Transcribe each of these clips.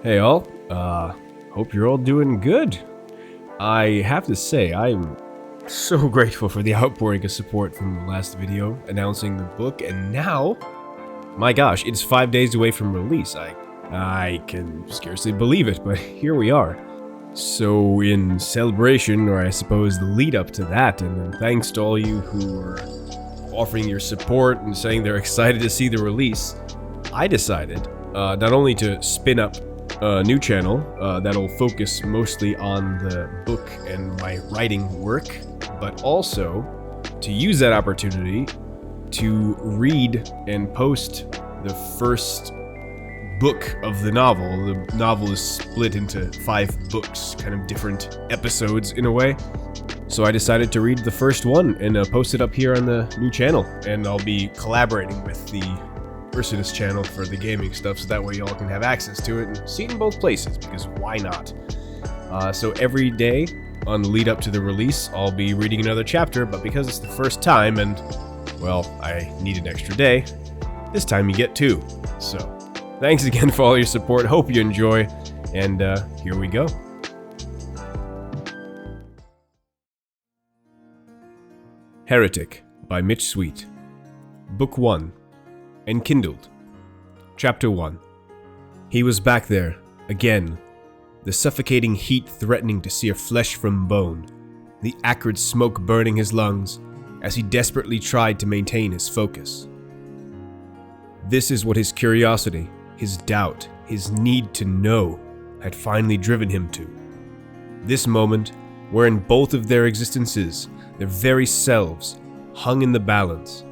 Hey all, hope you're all doing good. I have to say, I'm so grateful for the outpouring of support from the last video announcing the book, and now, my gosh, it's 5 days away from release. I can scarcely believe it, but here we are. So in celebration, or I suppose the lead up to that, and thanks to all you who are offering your support and saying they're excited to see the release, I decided not only to spin up a new channel that'll focus mostly on the book and my writing work, but also to use that opportunity to read and post the first book of the novel. The novel is split into 5 books, kind of different episodes in a way. So I decided to read the first one and post it up here on the new channel, and I'll be collaborating with the Ursinus channel for the gaming stuff, so that way y'all can have access to it and see it in both places, because why not? So every day on the lead up to the release, I'll be reading another chapter, but because it's the first time and, well, I need an extra day, this time you get 2. So, thanks again for all your support, hope you enjoy, and here we go. Heretic by Mitch Sweet. Book 1. Enkindled. Chapter 1. He was back there, again, the suffocating heat threatening to sear flesh from bone, the acrid smoke burning his lungs as he desperately tried to maintain his focus. This is what his curiosity, his doubt, his need to know had finally driven him to. This moment, wherein both of their existences, their very selves, hung in the balance,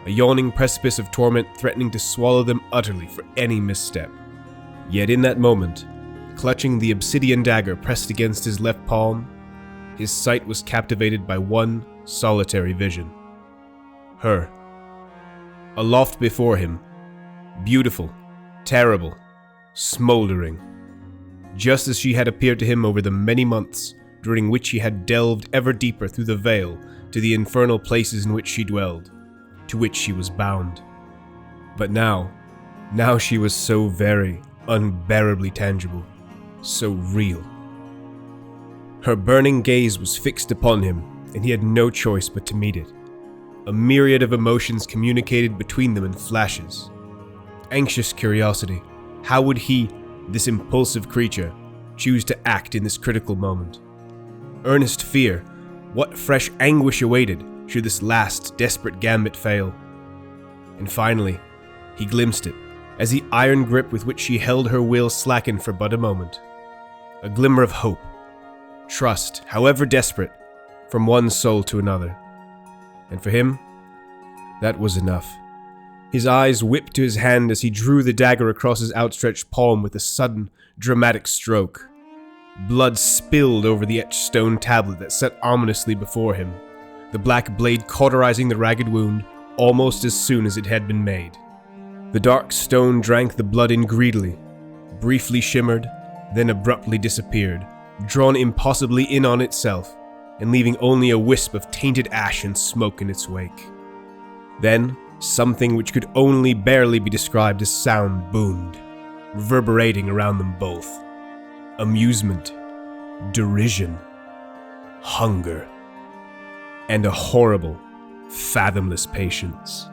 a yawning precipice of torment threatening to swallow them utterly for any misstep. Yet in that moment, clutching the obsidian dagger pressed against his left palm, his sight was captivated by one solitary vision. Her. Aloft before him, beautiful, terrible, smoldering, just as she had appeared to him over the many months during which he had delved ever deeper through the veil to the infernal places in which she dwelled, to which she was bound. But now she was so very, unbearably tangible, so real. Her burning gaze was fixed upon him, and he had no choice but to meet it. A myriad of emotions communicated between them in flashes. Anxious curiosity, how would he, this impulsive creature, choose to act in this critical moment? Earnest fear, what fresh anguish awaited should this last desperate gambit fail? And finally, he glimpsed it, as the iron grip with which she held her will slackened for but a moment. A glimmer of hope, trust, however desperate, from one soul to another. And for him, that was enough. His eyes whipped to his hand as he drew the dagger across his outstretched palm with a sudden, dramatic stroke. Blood spilled over the etched stone tablet that sat ominously before him, the black blade cauterizing the ragged wound almost as soon as it had been made. The dark stone drank the blood in greedily, briefly shimmered, then abruptly disappeared, drawn impossibly in on itself, and leaving only a wisp of tainted ash and smoke in its wake. Then, something which could only barely be described as sound boomed, reverberating around them both. Amusement, derision, hunger, and a horrible, fathomless patience.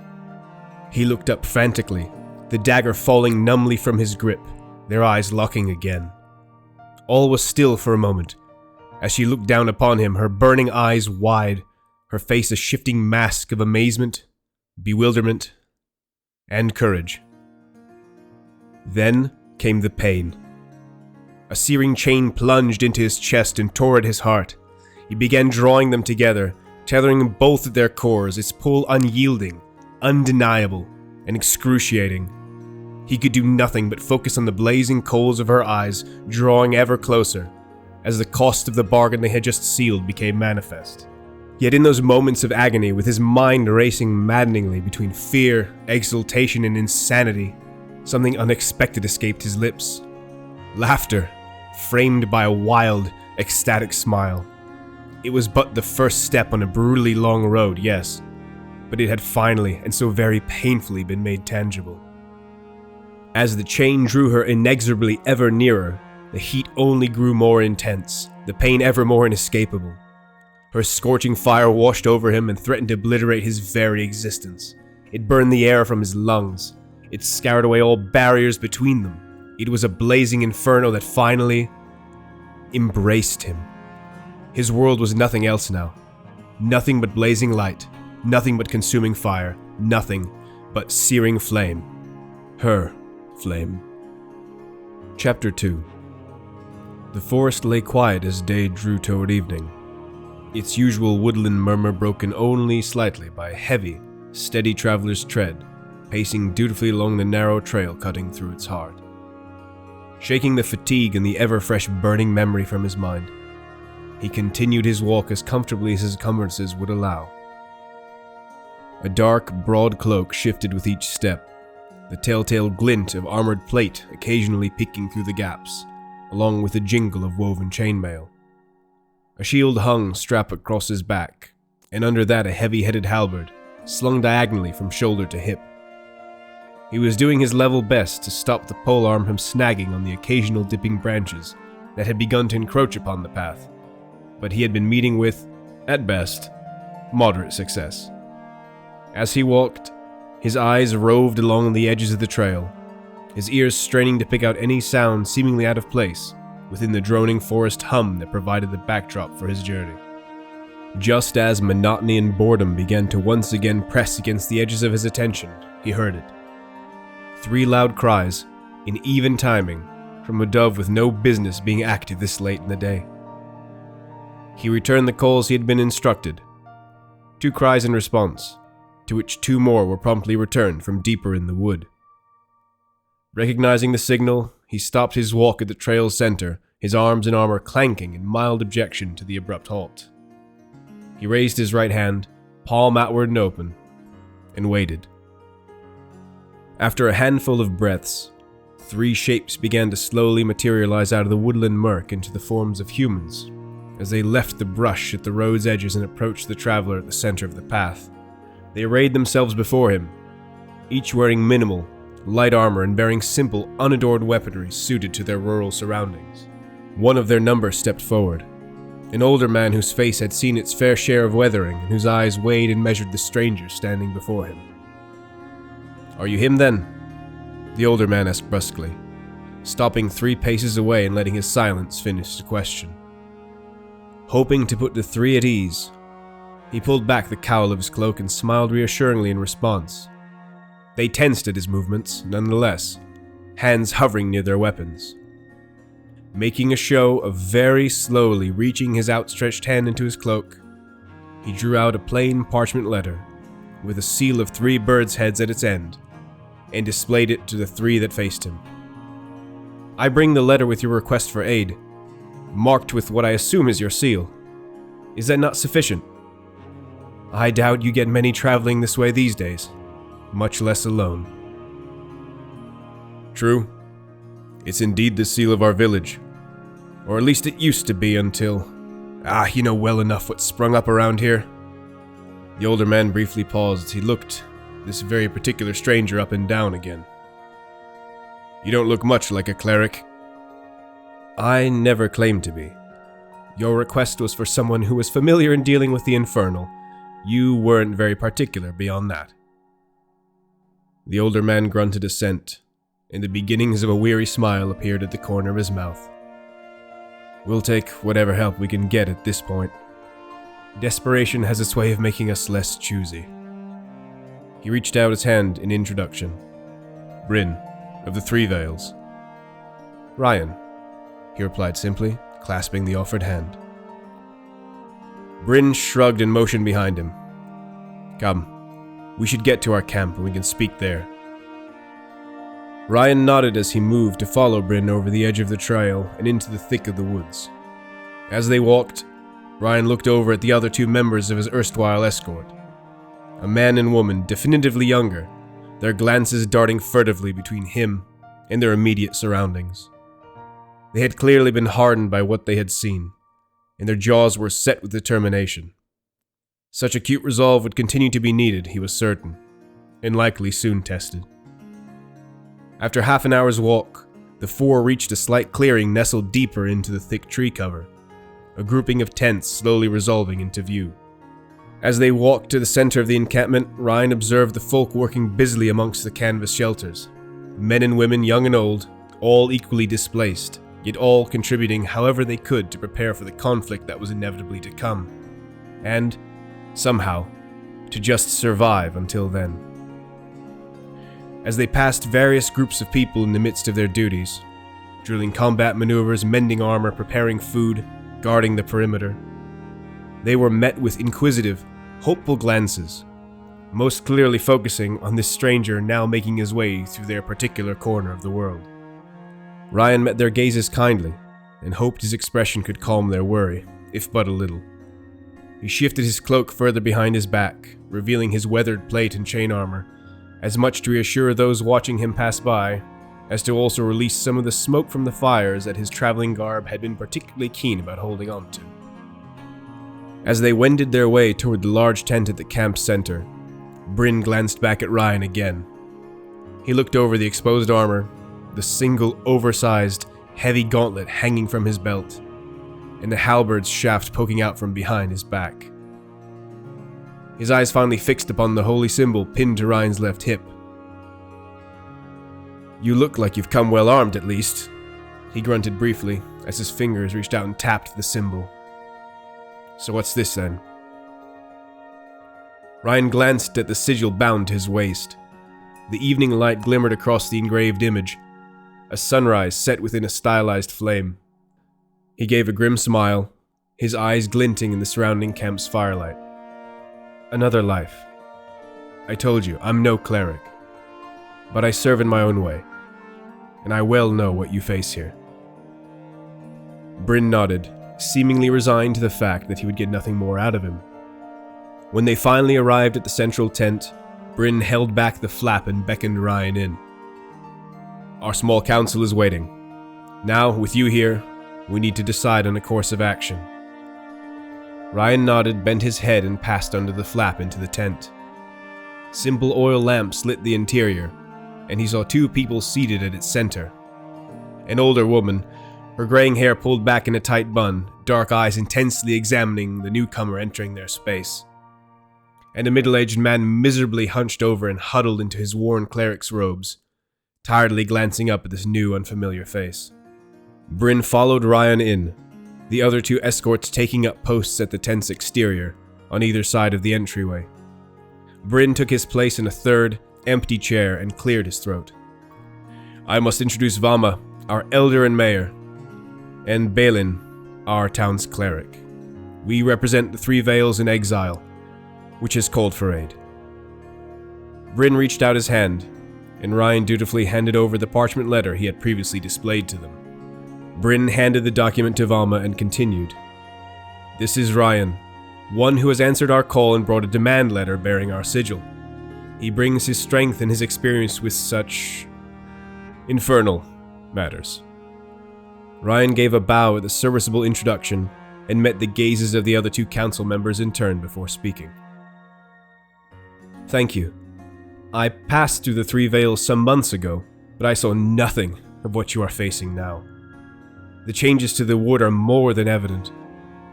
He looked up frantically, the dagger falling numbly from his grip, their eyes locking again. All was still for a moment, as she looked down upon him, her burning eyes wide, her face a shifting mask of amazement, bewilderment, and courage. Then came the pain. A searing chain plunged into his chest and tore at his heart. He began drawing them together, tethering both at their cores, its pull unyielding, undeniable, and excruciating. He could do nothing but focus on the blazing coals of her eyes, drawing ever closer, as the cost of the bargain they had just sealed became manifest. Yet in those moments of agony, with his mind racing maddeningly between fear, exultation, and insanity, something unexpected escaped his lips. Laughter, framed by a wild, ecstatic smile. It was but the first step on a brutally long road, yes, but it had finally, and so very painfully, been made tangible. As the chain drew her inexorably ever nearer, the heat only grew more intense, the pain ever more inescapable. Her scorching fire washed over him and threatened to obliterate his very existence. It burned the air from his lungs. It scoured away all barriers between them. It was a blazing inferno that finally embraced him. His world was nothing else now. Nothing but blazing light. Nothing but consuming fire. Nothing but searing flame. Her flame. Chapter 2. The forest lay quiet as day drew toward evening, its usual woodland murmur broken only slightly by a heavy, steady traveler's tread, pacing dutifully along the narrow trail cutting through its heart. Shaking the fatigue and the ever-fresh burning memory from his mind, he continued his walk as comfortably as his encumbrances would allow. A dark, broad cloak shifted with each step, the telltale glint of armored plate occasionally peeking through the gaps, along with the jingle of woven chainmail. A shield hung strap across his back, and under that a heavy-headed halberd, slung diagonally from shoulder to hip. He was doing his level best to stop the polearm from snagging on the occasional dipping branches that had begun to encroach upon the path, but he had been meeting with, at best, moderate success. As he walked, his eyes roved along the edges of the trail, his ears straining to pick out any sound seemingly out of place within the droning forest hum that provided the backdrop for his journey. Just as monotony and boredom began to once again press against the edges of his attention, he heard it. 3 loud cries, in even timing, from a dove with no business being active this late in the day. He returned the calls he had been instructed. 2 cries in response, to which 2 more were promptly returned from deeper in the wood. Recognizing the signal, he stopped his walk at the trail's center, his arms and armor clanking in mild objection to the abrupt halt. He raised his right hand, palm outward and open, and waited. After a handful of breaths, 3 shapes began to slowly materialize out of the woodland murk into the forms of humans, as they left the brush at the road's edges and approached the traveler at the center of the path. They arrayed themselves before him, each wearing minimal, light armor and bearing simple, unadorned weaponry suited to their rural surroundings. One of their number stepped forward, an older man whose face had seen its fair share of weathering and whose eyes weighed and measured the stranger standing before him. "Are you him, then?" the older man asked brusquely, stopping 3 paces away and letting his silence finish the question. Hoping to put the 3 at ease, he pulled back the cowl of his cloak and smiled reassuringly in response. They tensed at his movements, nonetheless, hands hovering near their weapons. Making a show of very slowly reaching his outstretched hand into his cloak, he drew out a plain parchment letter, with a seal of 3 birds' heads at its end, and displayed it to the 3 that faced him. "I bring the letter with your request for aid, marked with what I assume is your seal. Is that not sufficient? I doubt you get many traveling this way these days, much less alone." "True. It's indeed the seal of our village. Or at least it used to be until... you know well enough what sprung up around here." The older man briefly paused as he looked this very particular stranger up and down again. "You don't look much like a cleric." "I never claimed to be. Your request was for someone who was familiar in dealing with the infernal. You weren't very particular beyond that." The older man grunted assent, and the beginnings of a weary smile appeared at the corner of his mouth. "We'll take whatever help we can get at this point. Desperation has its way of making us less choosy." He reached out his hand in introduction. "Bryn, of the 3 Veils." "Rion," he replied simply, clasping the offered hand. Bryn shrugged and motioned behind him. "Come, we should get to our camp and we can speak there." Rion nodded as he moved to follow Bryn over the edge of the trail and into the thick of the woods. As they walked, Rion looked over at the other 2 members of his erstwhile escort, a man and woman definitively younger, their glances darting furtively between him and their immediate surroundings. They had clearly been hardened by what they had seen, and their jaws were set with determination. Such acute resolve would continue to be needed, he was certain, and likely soon tested. After half an hour's walk, the four reached a slight clearing nestled deeper into the thick tree cover, a grouping of tents slowly resolving into view. As they walked to the center of the encampment, Rion observed the folk working busily amongst the canvas shelters. Men and women, young and old, all equally displaced, yet all contributing however they could to prepare for the conflict that was inevitably to come. And, somehow, to just survive until then. As they passed various groups of people in the midst of their duties, drilling combat maneuvers, mending armor, preparing food, guarding the perimeter, they were met with inquisitive, hopeful glances, most clearly focusing on this stranger now making his way through their particular corner of the world. Rion met their gazes kindly, and hoped his expression could calm their worry, if but a little. He shifted his cloak further behind his back, revealing his weathered plate and chain armor, as much to reassure those watching him pass by, as to also release some of the smoke from the fires that his traveling garb had been particularly keen about holding on to. As they wended their way toward the large tent at the camp center, Bryn glanced back at Rion again. He looked over the exposed armor, the single oversized, heavy gauntlet hanging from his belt, and the halberd's shaft poking out from behind his back. His eyes finally fixed upon the holy symbol pinned to Ryan's left hip. "You look like you've come well armed, at least," he grunted briefly as his fingers reached out and tapped the symbol. "So what's this then?" Rion glanced at the sigil bound to his waist. The evening light glimmered across the engraved image, a sunrise set within a stylized flame. He gave a grim smile, his eyes glinting in the surrounding camp's firelight. "Another life. I told you, I'm no cleric. But I serve in my own way, and I well know what you face here." Bryn nodded, seemingly resigned to the fact that he would get nothing more out of him. When they finally arrived at the central tent, Bryn held back the flap and beckoned Rion in. "Our small council is waiting. Now, with you here, we need to decide on a course of action." Rion nodded, bent his head, and passed under the flap into the tent. Simple oil lamps lit the interior, and he saw two people seated at its center. An older woman, her graying hair pulled back in a tight bun, dark eyes intensely examining the newcomer entering their space. And a middle-aged man miserably hunched over and huddled into his worn cleric's robes, tiredly glancing up at this new, unfamiliar face. Bryn followed Rion in, the other two escorts taking up posts at the tent's exterior, on either side of the entryway. Bryn took his place in a third, empty chair and cleared his throat. "I must introduce Vama, our elder and mayor, and Balin, our town's cleric. We represent the Three Veils in exile, which has called for aid." Bryn reached out his hand, and Rion dutifully handed over the parchment letter he had previously displayed to them. Bryn handed the document to Valma and continued. "This is Rion, one who has answered our call and brought a demand letter bearing our sigil. He brings his strength and his experience with such infernal matters." Rion gave a bow at the serviceable introduction and met the gazes of the other two council members in turn before speaking. "Thank you. I passed through the Three Veils some months ago, but I saw nothing of what you are facing now. The changes to the wood are more than evident,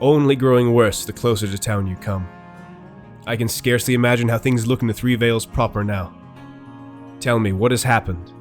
only growing worse the closer to town you come. I can scarcely imagine how things look in the Three Veils proper now. Tell me, what has happened?